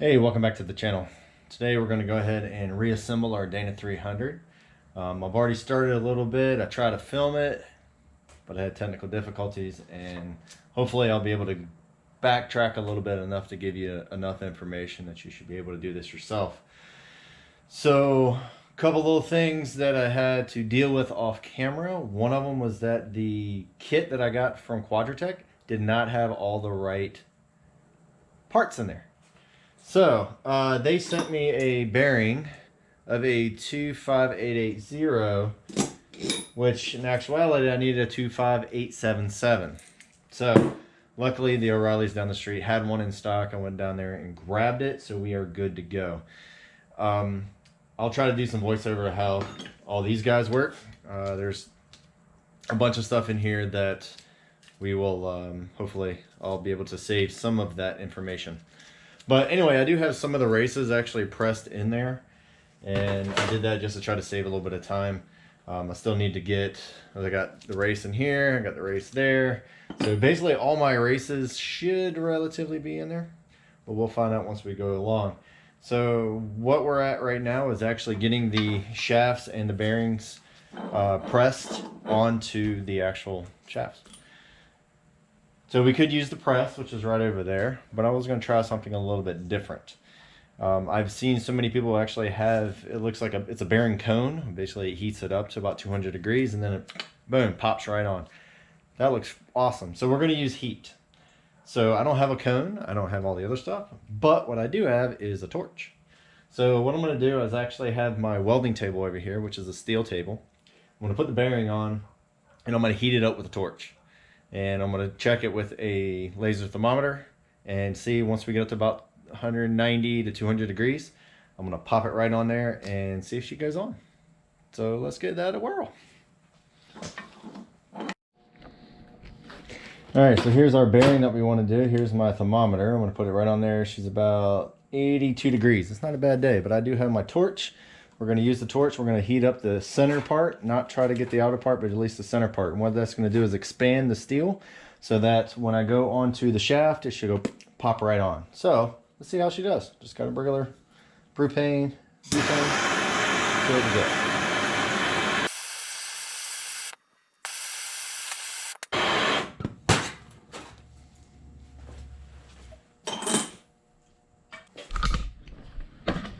Hey, welcome back to the channel. Today we're going to go ahead and reassemble our Dana 300. I've already started a little bit. I tried to film it, but I had technical difficulties, and hopefully I'll be able to backtrack a little bit enough to give you enough information that you should be able to do this yourself. So, a couple little things that I had to deal with off camera. One of them was that the kit that I got from Quadratech did not have all the right parts in there. So, they sent me a bearing of a 25880, which in actuality I needed a 25877. So, luckily the O'Reilly's down the street had one in stock. I went down there and grabbed it, so we are good to go. I'll try to do some voiceover of how all these guys work. There's a bunch of stuff in here that we will, hopefully, I'll be able to save some of that information. But anyway, I do have some of the races actually pressed in there, and I did that just to try to save a little bit of time. I still need to get, I got the race in here, I got the race there. So basically all my races should relatively be in there, but we'll find out once we go along. So what we're at right now is actually getting the shafts and the bearings pressed onto the actual shafts. So we could use the press, which is right over there, but I was going to try something a little bit different. I've seen so many people actually have, it looks like it's a bearing cone. Basically it heats it up to about 200 degrees and then it, boom, pops right on. That looks awesome. So we're going to use heat. So I don't have a cone, I don't have all the other stuff, but what I do have is a torch. So what I'm going to do is actually have my welding table over here, which is a steel table. I'm going to put the bearing on and I'm going to heat it up with a torch. And I'm going to check it with a laser thermometer and see once we get up to about 190 to 200 degrees, I'm going to pop it right on there and see if she goes on. So let's get that a whirl. Alright, so here's our bearing that we want to do. Here's my thermometer. I'm going to put it right on there. She's about 82 degrees. It's not a bad day, but I do have my torch. We're going to use the torch. We're going to heat up the center part, not try to get the outer part, but at least the center part. And what that's going to do is expand the steel so that when I go onto the shaft, it should go pop right on. So let's see how she does. Just got a regular propane, butane, good to go.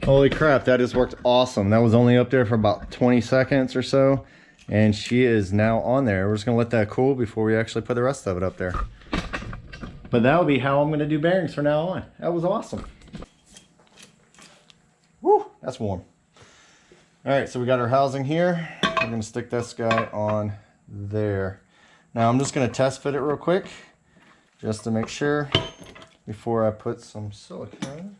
Holy crap, that just worked awesome. That was only up there for about 20 seconds or so, and she is now on there. We're just gonna let that cool before we actually put the rest of it up there. But that will be how I'm gonna do bearings from now on. That was awesome. Woo, that's warm. All right, so we got our housing here. We're gonna stick this guy on there. Now I'm just gonna test fit it real quick, just to make sure before I put some silicone.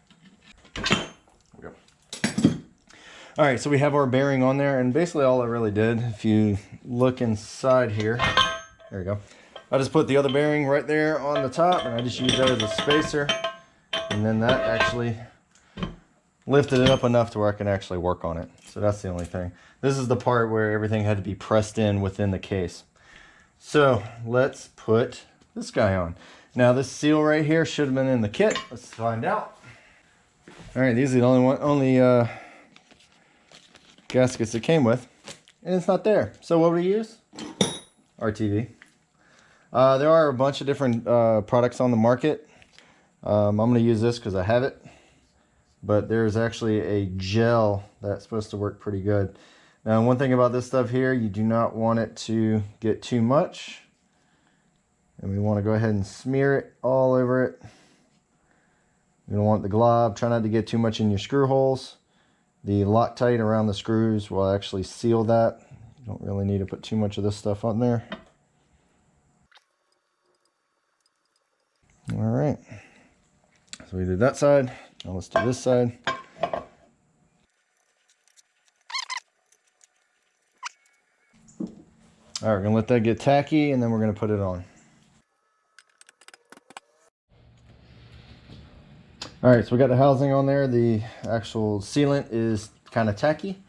All right, so we have our bearing on there, and basically all I really did, if you look inside here, there you go. I just put the other bearing right there on the top, and I just used that as a spacer, and then that actually lifted it up enough to where I can actually work on it. So that's the only thing. This is the part where everything had to be pressed in within the case. So let's put this guy on. Now this seal right here should have been in the kit. Let's find out. All right, these are the only gaskets it came with, and it's not there. So what do we use? RTV. There are a bunch of different products on the market. I'm going to use this because I have it, but there's actually a gel that's supposed to work pretty good. Now one thing about this stuff here, you do not want it to get too much, and we want to go ahead and smear it all over it. You don't want the glob. Try not to get too much in your screw holes. The Loctite around the screws will actually seal that. You don't really need to put too much of this stuff on there. All right, so we did that side. Now let's do this side. All right, we're gonna let that get tacky, and then we're gonna put it on. All right, so we got the housing on there. The actual sealant is kind of tacky,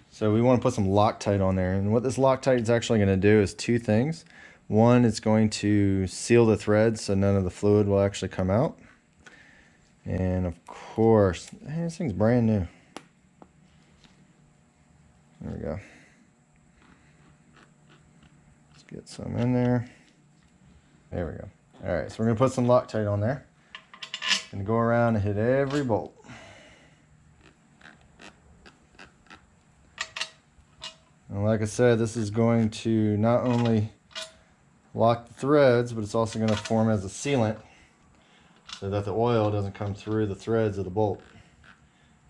so we want to put some Loctite on there. And what this Loctite is actually going to do is two things. One, it's going to seal the threads so none of the fluid will actually come out. And of course, hey, this thing's brand new. There we go. Let's get some in there. There we go. All right, so we're gonna put some Loctite on there. Gonna go around and hit every bolt. And like I said, this is going to not only lock the threads, but it's also going to form as a sealant so that the oil doesn't come through the threads of the bolt.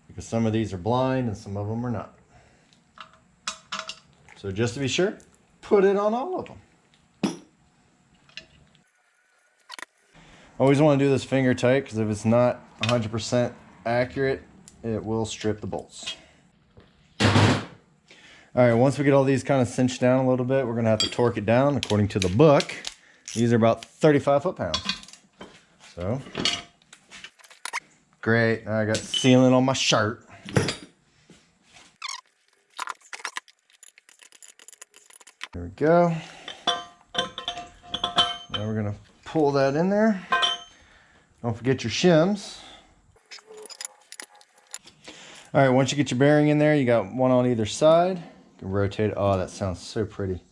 Because some of these are blind and some of them are not. So just to be sure, put it on all of them. Always want to do this finger tight, because if it's not 100% accurate, it will strip the bolts. All right, once we get all these kind of cinched down a little bit, we're gonna have to torque it down. According to the book, these are about 35 foot-pounds. So, great, now I got sealant on my shirt. There we go. Now we're gonna pull that in there. Don't forget your shims. All right, once you get your bearing in there, you got one on either side. You can rotate it. Oh, that sounds so pretty.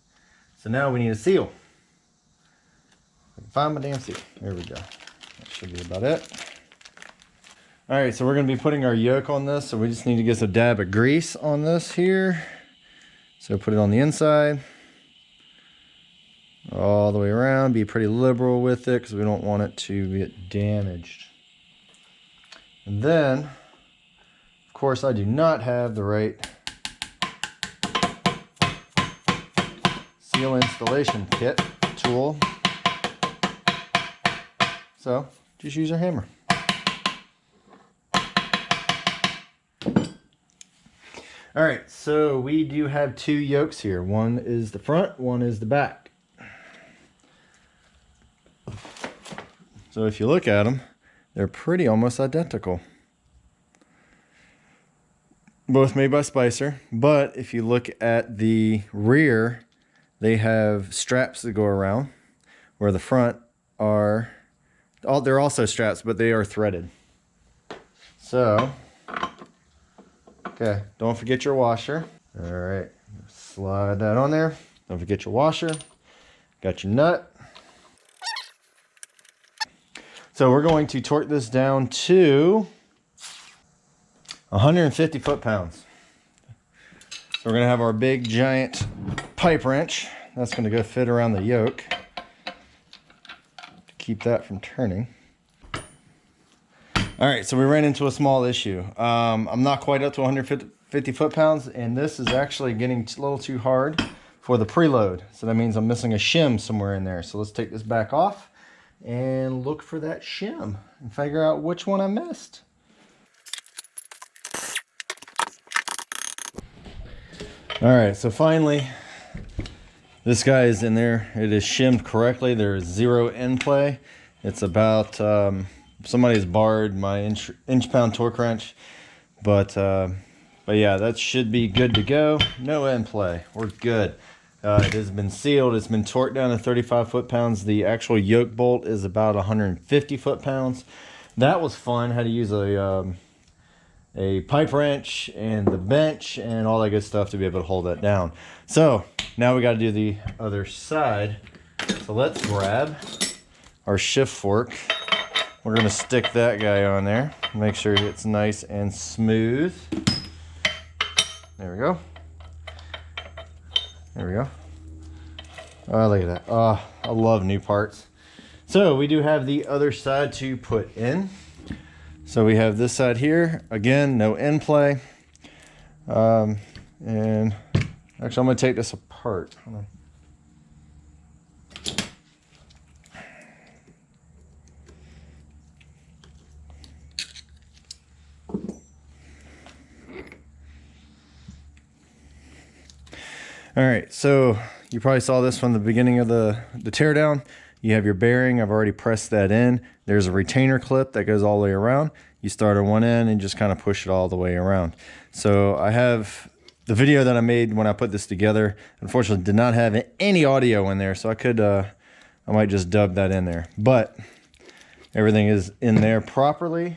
So now we need a seal. I can find my damn seal. There we go. That should be about it. All right, so we're gonna be putting our yoke on this. So we just need to get a dab of grease on this here. So put it on the inside. All the way around. Be pretty liberal with it because we don't want it to get damaged. And then, of course, I do not have the right seal installation kit tool, so just use our hammer. All right, so we do have two yokes here. One is the front, one is the back. So if you look at them, they're pretty almost identical. Both made by Spicer, but if you look at the rear, they have straps that go around, where the front are, they're also straps, but they are threaded. So, okay, don't forget your washer. All right, slide that on there. Don't forget your washer. Got your nut. So we're going to torque this down to 150 foot-pounds. So we're going to have our big giant pipe wrench. That's going to go fit around the yoke to keep that from turning. All right, so we ran into a small issue. I'm not quite up to 150 foot-pounds, and this is actually getting a little too hard for the preload. So that means I'm missing a shim somewhere in there. So let's take this back off and look for that shim and figure out which one I missed. All right, so finally, this guy is in there. It is shimmed correctly. There is zero end play. It's about, somebody's borrowed my inch-pound torque wrench, but yeah, that should be good to go. No end play. We're good. It has been sealed. It's been torqued down to 35 foot-pounds. The actual yoke bolt is about 150 foot-pounds. That was fun. Had to use a pipe wrench and the bench and all that good stuff to be able to hold that down. So now we got to do the other side. So let's grab our shift fork. We're going to stick that guy on there. Make sure it's nice and smooth. There we go. There we go. Oh, look at that. Oh, I love new parts. So we do have the other side to put in. So we have this side here. Again, no end play. And actually, I'm going to take this apart. Hold on. All right, so you probably saw this from the beginning of the teardown. You have your bearing. I've already pressed that in. There's a retainer clip that goes all the way around. You start on one end and just kind of push it all the way around. So I have the video that I made when I put this together. Unfortunately, did not have any audio in there, so I could, I might just dub that in there. But everything is in there properly.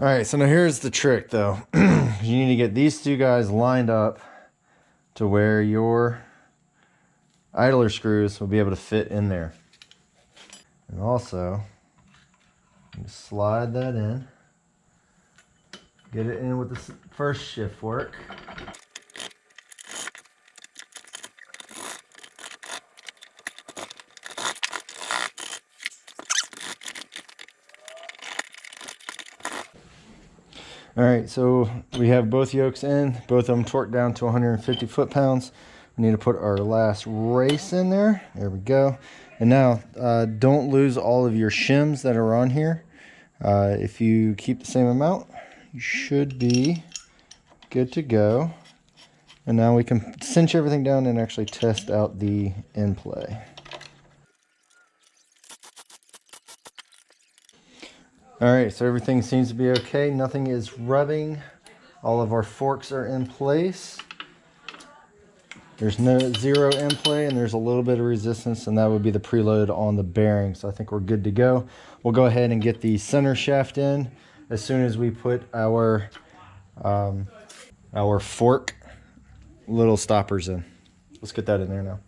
All right, so now here's the trick though. You need to get these two guys lined up to where your idler screws will be able to fit in there. And also, you slide that in. Get it in with the first shift work. All right, so we have both yokes in, both of them torqued down to 150 foot-pounds. We need to put our last race in there. There we go. And now, don't lose all of your shims that are on here. If you keep the same amount, you should be good to go. And now we can cinch everything down and actually test out the end play. All right, so everything seems to be okay. Nothing is rubbing. All of our forks are in place. There's no zero in play, and there's a little bit of resistance, and that would be the preload on the bearing. So I think we're good to go. We'll go ahead and get the center shaft in as soon as we put our fork little stoppers in. Let's get that in there now.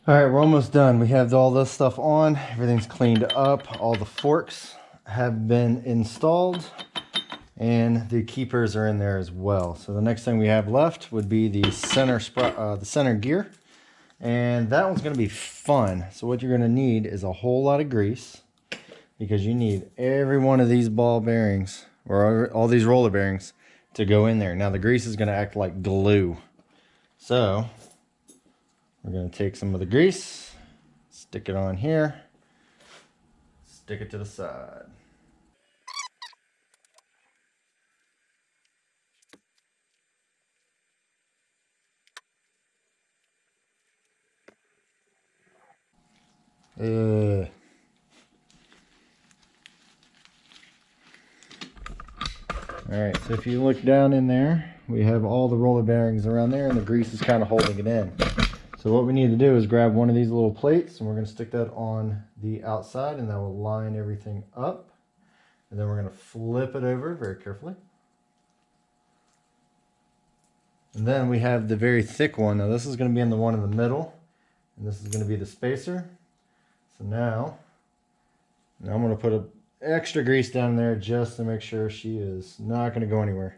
All right, we're almost done. We have all this stuff on. Everything's cleaned up. All the forks have been installed, and the keepers are in there as well. So the next thing we have left would be the center gear, and that one's going to be fun. So what you're going to need is a whole lot of grease, because you need every one of these ball bearings or all these roller bearings to go in there. Now the grease is going to act like glue, so we're going to take some of the grease, stick it on here, stick it to the side. All right, so if you look down in there, we have all the roller bearings around there, and the grease is kind of holding it in. So what we need to do is grab one of these little plates, and we're going to stick that on the outside, and that will line everything up. And then we're going to flip it over very carefully. And then we have the very thick one. Now this is going to be in the one in the middle, and this is going to be the spacer. So now I'm going to put extra grease down there just to make sure she is not going to go anywhere.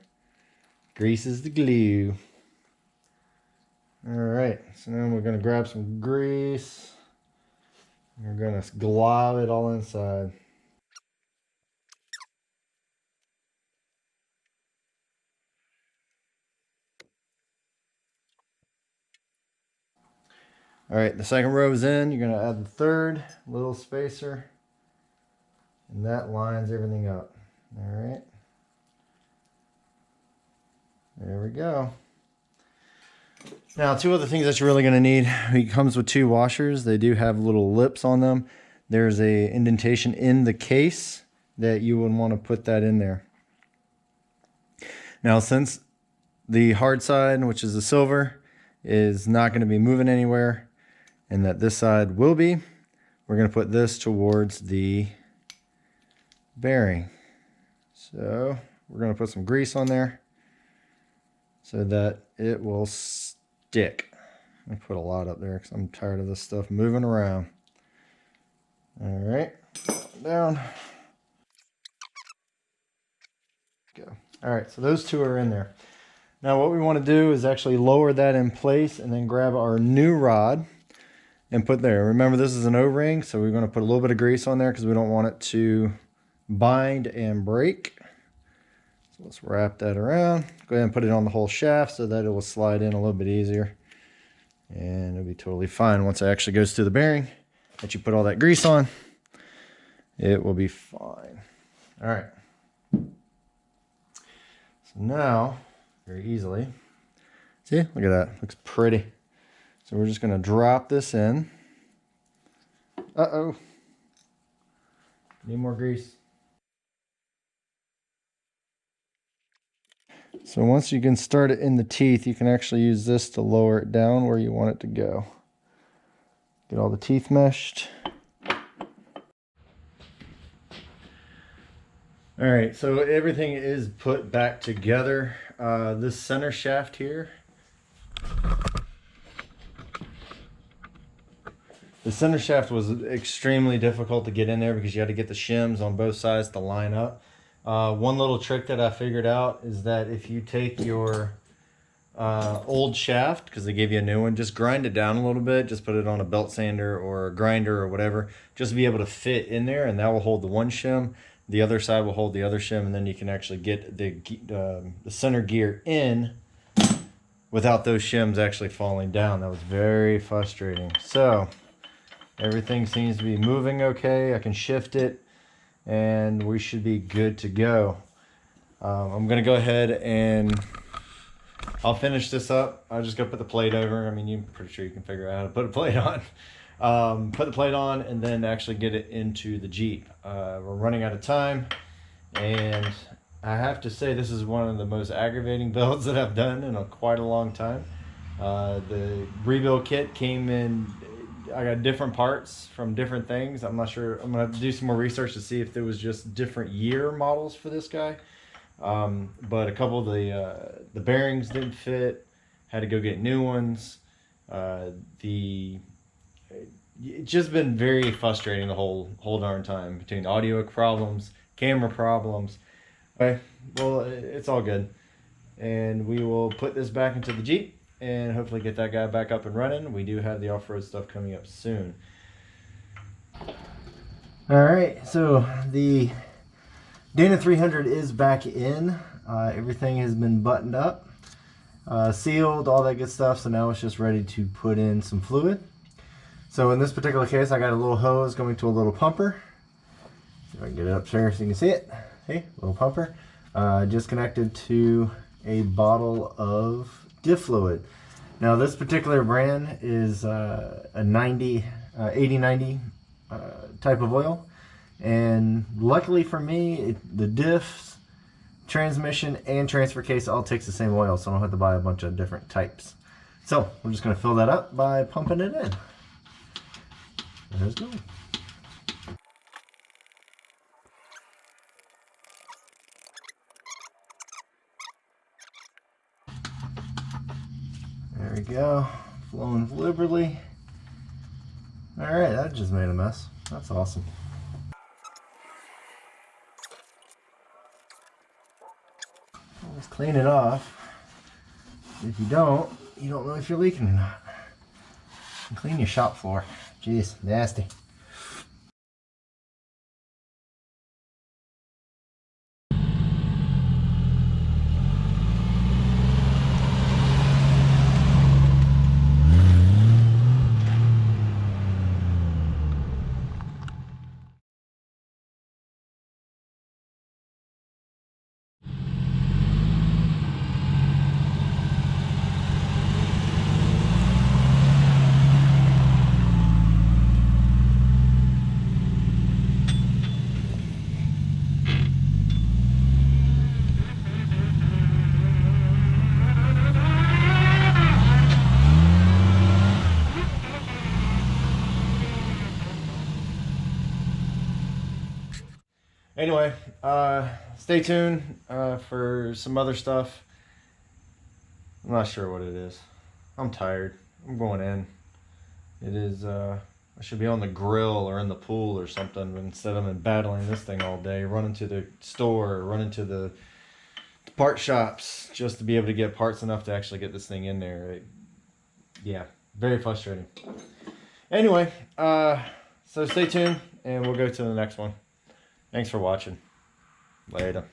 Grease is the glue. All right, so now we're going to grab some grease. We're going to glob it all inside. All right, the second row is in. You're going to add the third little spacer, and that lines everything up. All right, there we go. Now, two other things that you're really going to need. It comes with two washers. They do have little lips on them. There's a indentation in the case that you would want to put that in there. Now, since the hard side, which is the silver, is not going to be moving anywhere, and that this side will be, we're going to put this towards the bearing. So we're going to put some grease on there so that it will stick. I put a lot up there because I'm tired of this stuff moving around. All right, down. Go. All right, so those two are in there. Now what we want to do is actually lower that in place and then grab our new rod and put there. Remember, this is an O-ring, so we're going to put a little bit of grease on there because we don't want it to bind and break. So let's wrap that around. Go ahead and put it on the whole shaft so that it will slide in a little bit easier. And it'll be totally fine once it actually goes through the bearing that you put all that grease on. It will be fine. All right. So now, very easily, see, look at that, looks pretty. So we're just going to drop this in. Uh-oh. Need more grease. So once you can start it in the teeth, you can actually use this to lower it down where you want it to go. Get all the teeth meshed. All right, so everything is put back together. This center shaft here, the center shaft was extremely difficult to get in there because you had to get the shims on both sides to line up. One little trick that I figured out is that if you take your old shaft, because they gave you a new one, just grind it down a little bit, just put it on a belt sander or a grinder or whatever, just to be able to fit in there, and that will hold the one shim, the other side will hold the other shim, and then you can actually get the center gear in without those shims actually falling down. That was very frustrating. So everything seems to be moving okay. I can shift it and we should be good to go. I'm gonna go ahead and I'll finish this up. I just gotta put the plate over. I mean, you're pretty sure you can figure out how to put a plate on. Put the plate on and then actually get it into the Jeep. We're running out of time, and I have to say this is one of the most aggravating builds that I've done in quite a long time. The rebuild kit came in, I got different parts from different things. I'm not sure. I'm gonna have to do some more research to see if there was just different year models for this guy. But a couple of the bearings didn't fit, had to go get new ones. It's just been very frustrating the whole darn time, between audio problems, camera problems. Okay, well, it's all good, and we will put this back into the Jeep and hopefully get that guy back up and running. We do have the off-road stuff coming up soon. All right, so the Dana 300 is back in. Everything has been buttoned up, sealed, all that good stuff. So now it's just ready to put in some fluid. So in this particular case, I got a little hose going to a little pumper. See if I can get it up there so you can see it. See, little pumper. Just connected to a bottle of diff fluid. Now this particular brand is a 80-90 type of oil. And luckily for me, the diffs, transmission, and transfer case all takes the same oil, so I don't have to buy a bunch of different types. So we're just going to fill that up by pumping it in. There's go. There we go, flowing liberally. All right, that just made a mess. That's awesome. Let's clean it off. If you don't know if you're leaking or not. And clean your shop floor. Jeez, nasty. Anyway, stay tuned for some other stuff. I'm not sure what it is. I'm tired. I'm going in. It is, I should be on the grill or in the pool or something instead of battling this thing all day, running to the store, running to the part shops just to be able to get parts enough to actually get this thing in there. Yeah, very frustrating. Anyway, so stay tuned and we'll go to the next one. Thanks for watching. Later.